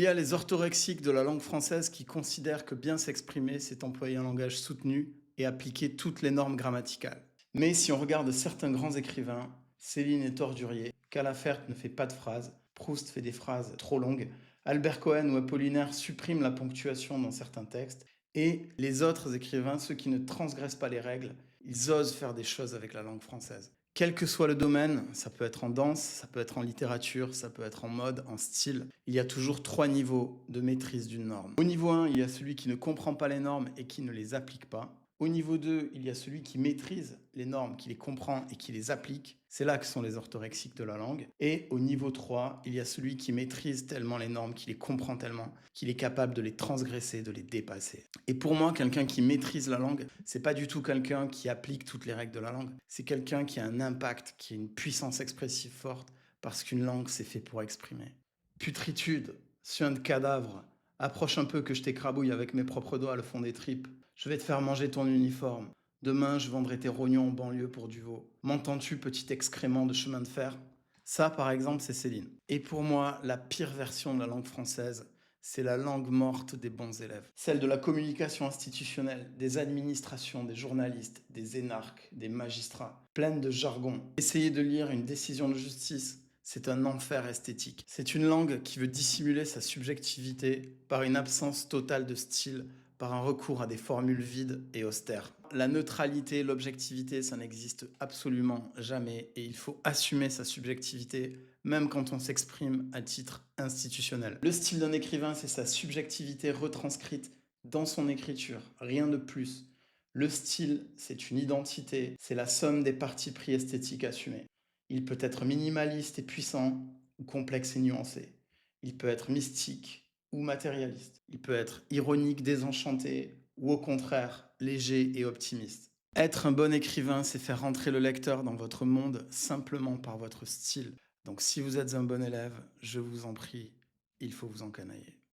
Il y a les orthorexiques de la langue française qui considèrent que bien s'exprimer, c'est employer un langage soutenu et appliquer toutes les normes grammaticales. Mais si on regarde certains grands écrivains, Céline et Tordurier, Calafert ne fait pas de phrases, Proust fait des phrases trop longues, Albert Cohen ou Apollinaire suppriment la ponctuation dans certains textes, et les autres écrivains, ceux qui ne transgressent pas les règles, ils osent faire des choses avec la langue française. Quel que soit le domaine, ça peut être en danse, ça peut être en littérature, ça peut être en mode, en style, il y a toujours 3 niveaux de maîtrise d'une norme. Au niveau 1, il y a celui qui ne comprend pas les normes et qui ne les applique pas. Au niveau 2, il y a celui qui maîtrise les normes, qui les comprend et qui les applique. C'est là que sont les orthorexiques de la langue. Et au niveau 3, il y a celui qui maîtrise tellement les normes, qui les comprend tellement, qu'il est capable de les transgresser, de les dépasser. Et pour moi, quelqu'un qui maîtrise la langue, c'est pas du tout quelqu'un qui applique toutes les règles de la langue. C'est quelqu'un qui a un impact, qui a une puissance expressive forte, parce qu'une langue, c'est fait pour exprimer. Putritude, suin de cadavre, approche un peu que je t'écrabouille avec mes propres doigts le fond des tripes. Je vais te faire manger ton uniforme. Demain, je vendrai tes rognons en banlieue pour du veau. M'entends-tu, petit excrément de chemin de fer? Ça, par exemple, c'est Céline. Et pour moi, la pire version de la langue française, c'est la langue morte des bons élèves. Celle de la communication institutionnelle, des administrations, des journalistes, des énarques, des magistrats, pleine de jargon. Essayer de lire une décision de justice, c'est un enfer esthétique. C'est une langue qui veut dissimuler sa subjectivité par une absence totale de style, par un recours à des formules vides et austères. La neutralité, l'objectivité, ça n'existe absolument jamais et il faut assumer sa subjectivité même quand on s'exprime à titre institutionnel. Le style d'un écrivain, c'est sa subjectivité retranscrite dans son écriture, rien de plus. Le style, c'est une identité, c'est la somme des partis pris esthétiques assumés. Il peut être minimaliste et puissant ou complexe et nuancé. Il peut être mystique ou matérialiste. Il peut être ironique, désenchanté, ou au contraire, léger et optimiste. Être un bon écrivain, c'est faire rentrer le lecteur dans votre monde simplement par votre style. Donc si vous êtes un bon élève, je vous en prie, il faut vous encanailler.